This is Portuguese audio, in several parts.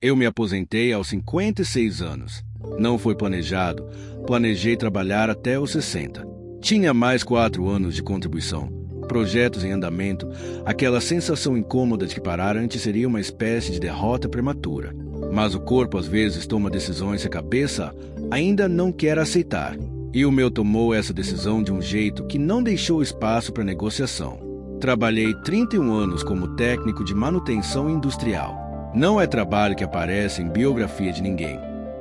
Eu me aposentei aos 56 anos. Não foi planejado. Planejei trabalhar até os 60. Tinha mais 4 anos de contribuição. Projetos em andamento, aquela sensação incômoda de que parar antes seria uma espécie de derrota prematura. Mas o corpo às vezes toma decisões que a cabeça ainda não quer aceitar. E o meu tomou essa decisão de um jeito que não deixou espaço para negociação. Trabalhei 31 anos como técnico de manutenção industrial. Não é trabalho que aparece em biografia de ninguém,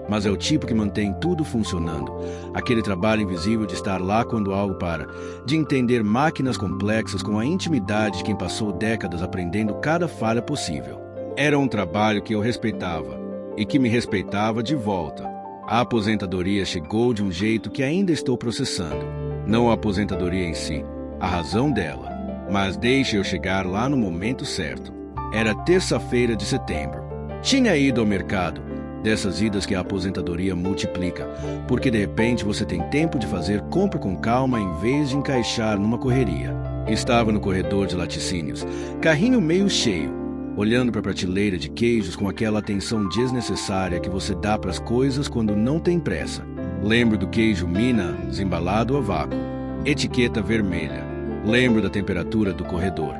mas é o tipo que mantém tudo funcionando. Aquele trabalho invisível de estar lá quando algo para, de entender máquinas complexas com a intimidade de quem passou décadas aprendendo cada falha possível. Era um trabalho que eu respeitava e que me respeitava de volta. A aposentadoria chegou de um jeito que ainda estou processando. Não a aposentadoria em si, a razão dela. Mas deixe eu chegar lá no momento certo. Era terça-feira de setembro. Tinha ido ao mercado, dessas idas que a aposentadoria multiplica, porque de repente você tem tempo de fazer compra com calma em vez de encaixar numa correria. Estava no corredor de laticínios, carrinho meio cheio, olhando para a prateleira de queijos com aquela atenção desnecessária que você dá para as coisas quando não tem pressa. Lembro do queijo Mina desembalado a vácuo, etiqueta vermelha. Lembro da temperatura do corredor,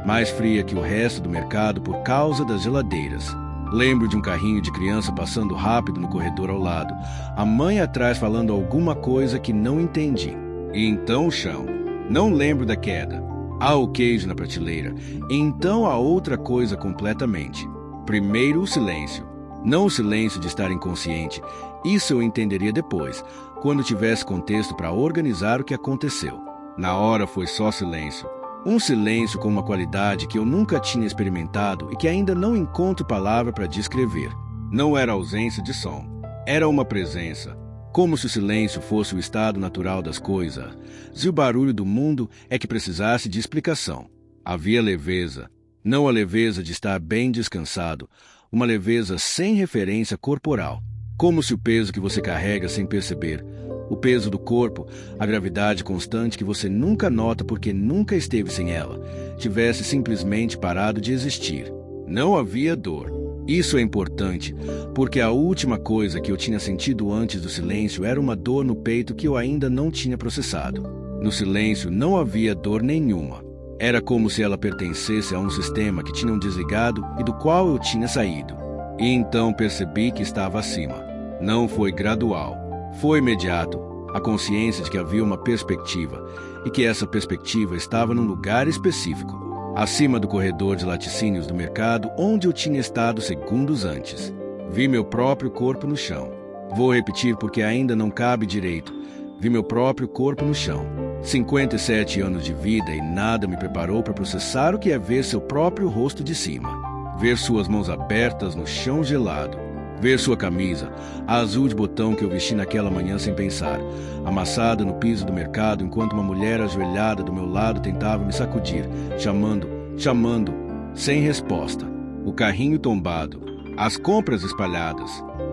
mais fria que o resto do mercado por causa das geladeiras. Lembro de um carrinho de criança passando rápido no corredor ao lado, a mãe atrás falando alguma coisa que não entendi. E então o chão. Não lembro da queda. Há o queijo na prateleira, e então há outra coisa completamente. Primeiro o silêncio. Não o silêncio de estar inconsciente. Isso eu entenderia depois, quando tivesse contexto para organizar o que aconteceu. Na hora foi só silêncio. Um silêncio com uma qualidade que eu nunca tinha experimentado e que ainda não encontro palavra para descrever. Não era ausência de som. Era uma presença. Como se o silêncio fosse o estado natural das coisas. Se o barulho do mundo é que precisasse de explicação. Havia leveza. Não a leveza de estar bem descansado. Uma leveza sem referência corporal. Como se o peso que você carrega sem perceber, o peso do corpo, a gravidade constante que você nunca nota porque nunca esteve sem ela, tivesse simplesmente parado de existir. Não havia dor. Isso é importante, porque a última coisa que eu tinha sentido antes do silêncio era uma dor no peito que eu ainda não tinha processado. No silêncio não havia dor nenhuma. Era como se ela pertencesse a um sistema que tinham desligado e do qual eu tinha saído. E então percebi que estava acima. Não foi gradual. Foi imediato, a consciência de que havia uma perspectiva e que essa perspectiva estava num lugar específico, acima do corredor de laticínios do mercado onde eu tinha estado segundos antes. Vi meu próprio corpo no chão. Vou repetir porque ainda não cabe direito. Vi meu próprio corpo no chão. 57 anos de vida e nada me preparou para processar o que é ver seu próprio rosto de cima. Ver suas mãos abertas no chão gelado. Ver sua camisa, a azul de botão que eu vesti naquela manhã sem pensar, amassada no piso do mercado enquanto uma mulher ajoelhada do meu lado tentava me sacudir, chamando, sem resposta. O carrinho tombado, as compras espalhadas.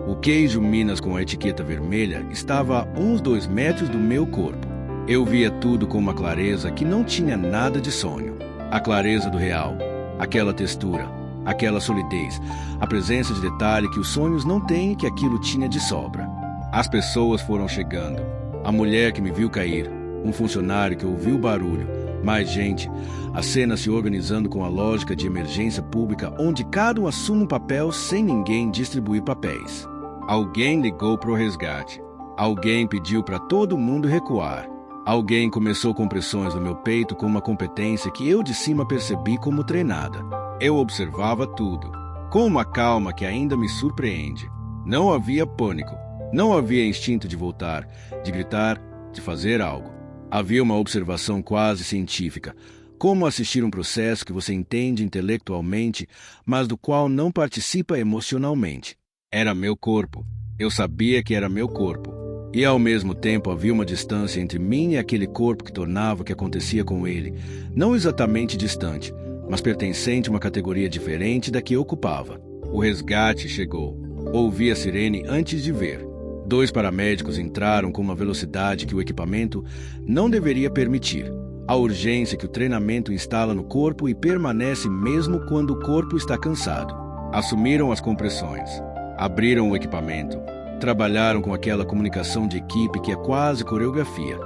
O queijo Minas com a etiqueta vermelha estava a uns 2 metros do meu corpo. Eu via tudo com uma clareza que não tinha nada de sonho. A clareza do real, aquela textura, aquela solidez, a presença de detalhe que os sonhos não têm e que aquilo tinha de sobra. As pessoas foram chegando. A mulher que me viu cair, um funcionário que ouviu o barulho, mais gente, a cena se organizando com a lógica de emergência pública onde cada um assume um papel sem ninguém distribuir papéis. Alguém ligou para o resgate. Alguém pediu para todo mundo recuar. Alguém começou compressões no meu peito com uma competência que eu de cima percebi como treinada. Eu observava tudo, com uma calma que ainda me surpreende. Não havia pânico, não havia instinto de voltar, de gritar, de fazer algo. Havia uma observação quase científica, como assistir um processo que você entende intelectualmente, mas do qual não participa emocionalmente. Era meu corpo. Eu sabia que era meu corpo. E ao mesmo tempo havia uma distância entre mim e aquele corpo que tornava o que acontecia com ele, não exatamente distante, mas pertencente a uma categoria diferente da que ocupava. O resgate chegou. Ouvi a sirene antes de ver. 2 paramédicos entraram com uma velocidade que o equipamento não deveria permitir. A urgência que o treinamento instala no corpo e permanece mesmo quando o corpo está cansado. Assumiram as compressões, abriram o equipamento, trabalharam com aquela comunicação de equipe que é quase coreografia,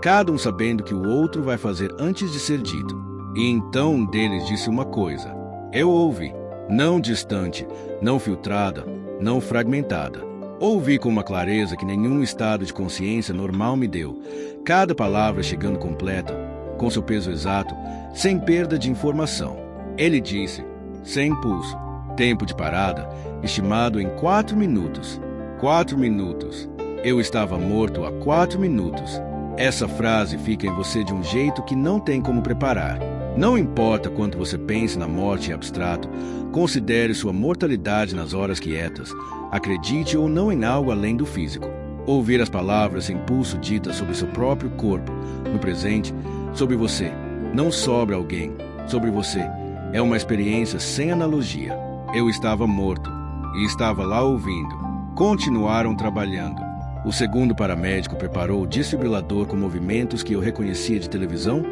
cada um sabendo o que o outro vai fazer antes de ser dito. E então um deles disse uma coisa. Eu ouvi, não distante, não filtrada, não fragmentada. Ouvi com uma clareza que nenhum estado de consciência normal me deu, cada palavra chegando completa, com seu peso exato, sem perda de informação. Ele disse, sem impulso, tempo de parada, estimado em 4 minutos. 4 minutos. Eu estava morto há 4 minutos. Essa frase fica em você de um jeito que não tem como preparar. Não importa quanto você pense na morte em abstrato, considere sua mortalidade nas horas quietas, acredite ou não em algo além do físico. Ouvir as palavras sem impulso ditas sobre seu próprio corpo, no presente, sobre você, não sobre alguém, sobre você, é uma experiência sem analogia. Eu estava morto e estava lá ouvindo. Continuaram trabalhando. O segundo paramédico preparou o desfibrilador com movimentos que eu reconhecia de televisão,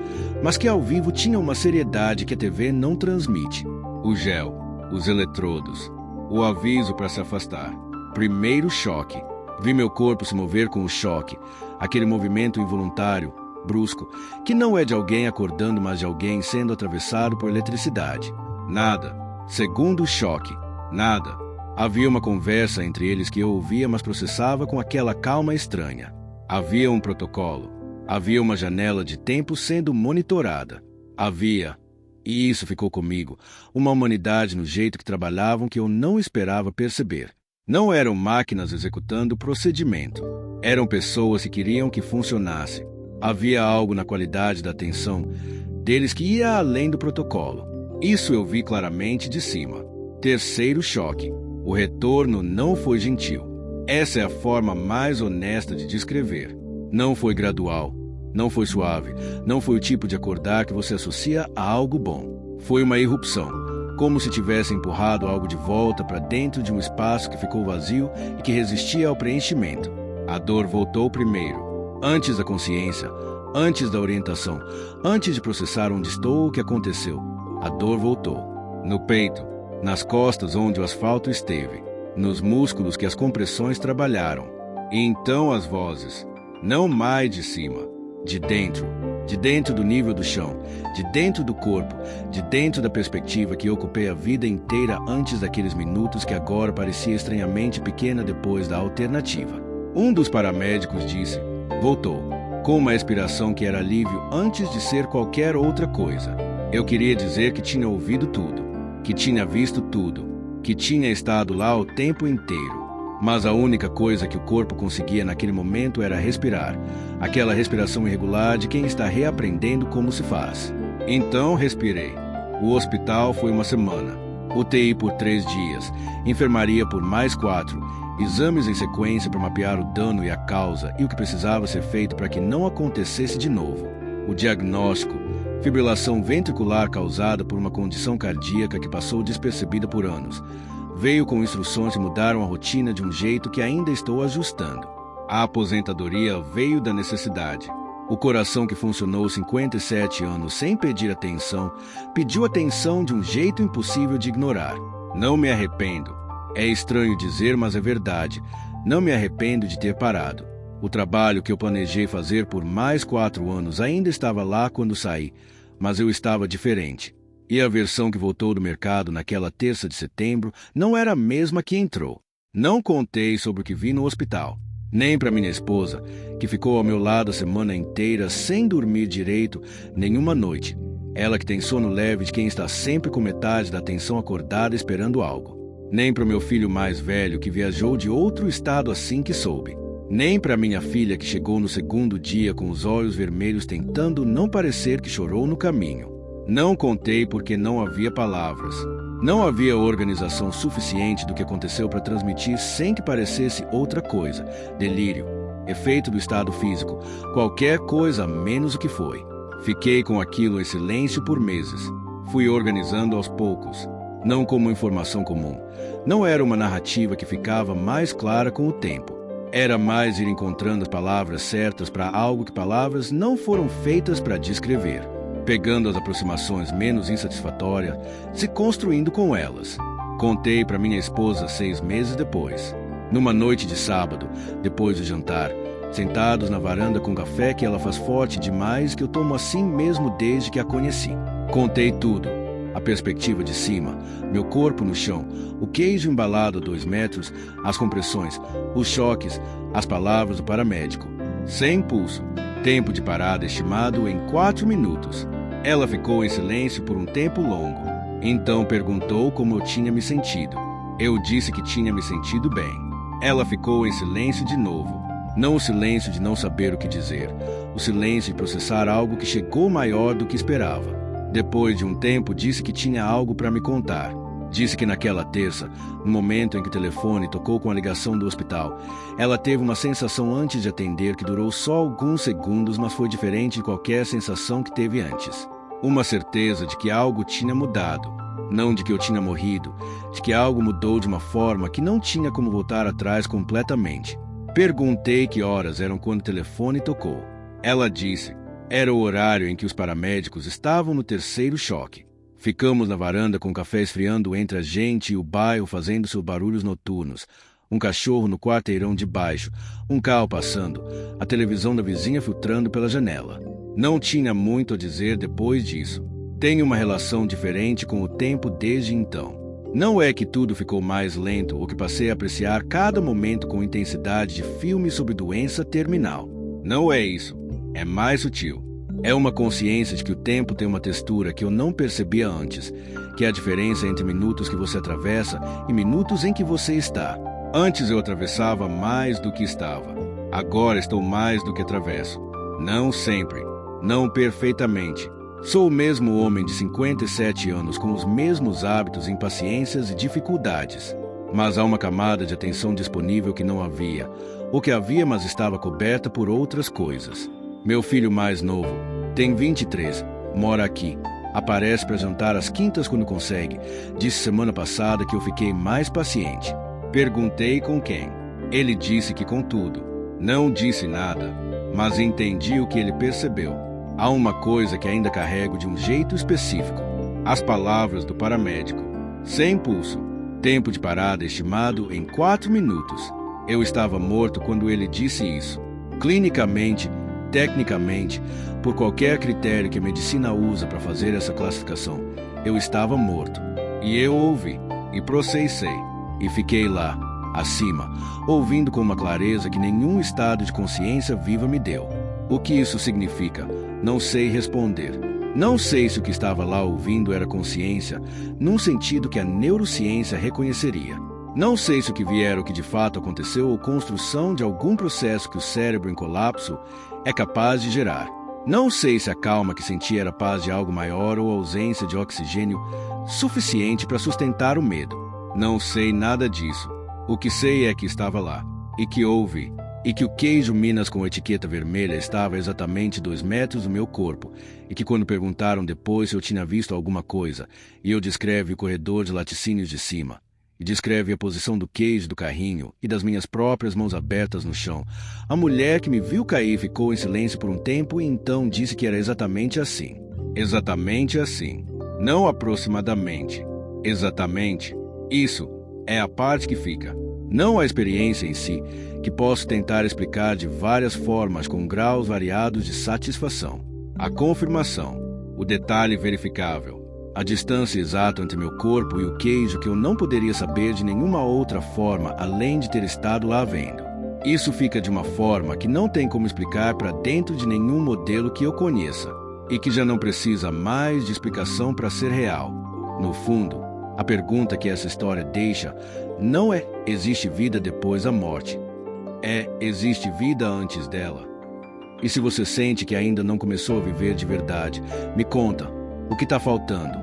mas que ao vivo tinham uma seriedade que a TV não transmite. O gel, os eletrodos, o aviso para se afastar. Primeiro choque. Vi meu corpo se mover com o choque, aquele movimento involuntário, brusco, que não é de alguém acordando, mas de alguém sendo atravessado por eletricidade. Nada. Segundo choque. Nada. Havia uma conversa entre eles que eu ouvia, mas processava com aquela calma estranha. Havia um protocolo. Havia uma janela de tempo sendo monitorada. Havia, e isso ficou comigo, uma humanidade no jeito que trabalhavam que eu não esperava perceber. Não eram máquinas executando o procedimento. Eram pessoas que queriam que funcionasse. Havia algo na qualidade da atenção deles que ia além do protocolo. Isso eu vi claramente de cima. Terceiro choque. O retorno não foi gentil. Essa é a forma mais honesta de descrever. Não foi gradual, não foi suave, não foi o tipo de acordar que você associa a algo bom. Foi uma irrupção, como se tivesse empurrado algo de volta para dentro de um espaço que ficou vazio e que resistia ao preenchimento. A dor voltou primeiro, antes da consciência, antes da orientação, antes de processar onde estou ou o que aconteceu. A dor voltou. No peito, nas costas onde o asfalto esteve, nos músculos que as compressões trabalharam. E então as vozes, não mais de cima, de dentro do nível do chão, de dentro do corpo, de dentro da perspectiva que ocupei a vida inteira antes daqueles minutos que agora parecia estranhamente pequena depois da alternativa. Um dos paramédicos disse, voltou, com uma expiração que era alívio antes de ser qualquer outra coisa. Eu queria dizer que tinha ouvido tudo, que tinha visto tudo, que tinha estado lá o tempo inteiro. Mas a única coisa que o corpo conseguia naquele momento era respirar, aquela respiração irregular de quem está reaprendendo como se faz. Então respirei. O hospital foi uma semana, UTI por 3 dias, enfermaria por mais 4, exames em sequência para mapear o dano e a causa e o que precisava ser feito para que não acontecesse de novo. O diagnóstico: fibrilação ventricular causada por uma condição cardíaca que passou despercebida por anos. Veio com instruções que mudaram a rotina de um jeito que ainda estou ajustando. A aposentadoria veio da necessidade. O coração que funcionou 57 anos sem pedir atenção, pediu atenção de um jeito impossível de ignorar. Não me arrependo. É estranho dizer, mas é verdade. Não me arrependo de ter parado. O trabalho que eu planejei fazer por mais 4 anos ainda estava lá quando saí, mas eu estava diferente. E a versão que voltou do mercado naquela terça de setembro não era a mesma que entrou. Não contei sobre o que vi no hospital, nem para minha esposa, que ficou ao meu lado a semana inteira sem dormir direito nenhuma noite. Ela que tem sono leve de quem está sempre com metade da atenção acordada esperando algo. Nem para o meu filho mais velho que viajou de outro estado assim que soube. Nem para minha filha que chegou no segundo dia com os olhos vermelhos tentando não parecer que chorou no caminho. Não contei porque não havia palavras. Não havia organização suficiente do que aconteceu para transmitir sem que parecesse outra coisa. Delírio, efeito do estado físico, qualquer coisa menos o que foi. Fiquei com aquilo em silêncio por meses. Fui organizando aos poucos, não como informação comum. Não era uma narrativa que ficava mais clara com o tempo. Era mais ir encontrando as palavras certas para algo que palavras não foram feitas para descrever. Pegando as aproximações menos insatisfatórias, se construindo com elas. Contei para minha esposa 6 meses depois. Numa noite de sábado, depois do jantar, sentados na varanda com café que ela faz forte demais que eu tomo assim mesmo desde que a conheci. Contei tudo. A perspectiva de cima, meu corpo no chão, o queijo embalado a 2 metros, as compressões, os choques, as palavras do paramédico. Sem pulso. Tempo de parada estimado em 4 minutos. Ela ficou em silêncio por um tempo longo. Então perguntou como eu tinha me sentido. Eu disse que tinha me sentido bem. Ela ficou em silêncio de novo. Não o silêncio de não saber o que dizer. O silêncio de processar algo que chegou maior do que esperava. Depois de um tempo, disse que tinha algo para me contar. Disse que naquela terça, no momento em que o telefone tocou com a ligação do hospital, ela teve uma sensação antes de atender que durou só alguns segundos, mas foi diferente de qualquer sensação que teve antes. Uma certeza de que algo tinha mudado. Não de que eu tinha morrido, de que algo mudou de uma forma que não tinha como voltar atrás completamente. Perguntei que horas eram quando o telefone tocou. Ela disse: era o horário em que os paramédicos estavam no 3º choque. Ficamos na varanda com o café esfriando entre a gente e o bairro fazendo seus barulhos noturnos. Um cachorro no quarteirão de baixo, um carro passando, a televisão da vizinha filtrando pela janela. Não tinha muito a dizer depois disso. Tenho uma relação diferente com o tempo desde então. Não é que tudo ficou mais lento ou que passei a apreciar cada momento com intensidade de filme sobre doença terminal. Não é isso. É mais sutil. É uma consciência de que o tempo tem uma textura que eu não percebia antes, que é a diferença entre minutos que você atravessa e minutos em que você está. Antes eu atravessava mais do que estava. Agora estou mais do que atravesso. Não sempre. Não perfeitamente. Sou o mesmo homem de 57 anos com os mesmos hábitos, impaciências e dificuldades. Mas há uma camada de atenção disponível que não havia, ou que havia, mas estava coberta por outras coisas. Meu filho mais novo tem 23, mora aqui. Aparece para jantar às quintas quando consegue. Disse semana passada que eu fiquei mais paciente. Perguntei com quem. Ele disse que com tudo. Não disse nada, mas entendi o que ele percebeu. Há uma coisa que ainda carrego de um jeito específico. As palavras do paramédico. Sem pulso. Tempo de parada estimado em 4 minutos. Eu estava morto quando ele disse isso. Clinicamente, tecnicamente, por qualquer critério que a medicina usa para fazer essa classificação, eu estava morto. E eu ouvi, e processei, e fiquei lá, acima, ouvindo com uma clareza que nenhum estado de consciência viva me deu. O que isso significa? Não sei responder. Não sei se o que estava lá ouvindo era consciência, num sentido que a neurociência reconheceria. Não sei se o que vier o que de fato aconteceu ou construção de algum processo que o cérebro em colapso é capaz de gerar. Não sei se a calma que senti era paz de algo maior ou ausência de oxigênio suficiente para sustentar o medo. Não sei nada disso. O que sei é que estava lá, e que ouvi, e que o queijo Minas com etiqueta vermelha estava a exatamente 2 metros do meu corpo, e que quando perguntaram depois se eu tinha visto alguma coisa, e eu descrevi o corredor de laticínios de cima, e descreve a posição do queijo do carrinho e das minhas próprias mãos abertas no chão. A mulher que me viu cair ficou em silêncio por um tempo e então disse que era exatamente assim. Exatamente assim. Não aproximadamente. Exatamente. Isso é a parte que fica. Não a experiência em si, que posso tentar explicar de várias formas com graus variados de satisfação. A confirmação. O detalhe verificável. A distância exata entre meu corpo e o queijo que eu não poderia saber de nenhuma outra forma além de ter estado lá vendo. Isso fica de uma forma que não tem como explicar para dentro de nenhum modelo que eu conheça e que já não precisa mais de explicação para ser real. No fundo, a pergunta que essa história deixa não é: existe vida depois da morte? É: existe vida antes dela? E se você sente que ainda não começou a viver de verdade, me conta, o que está faltando?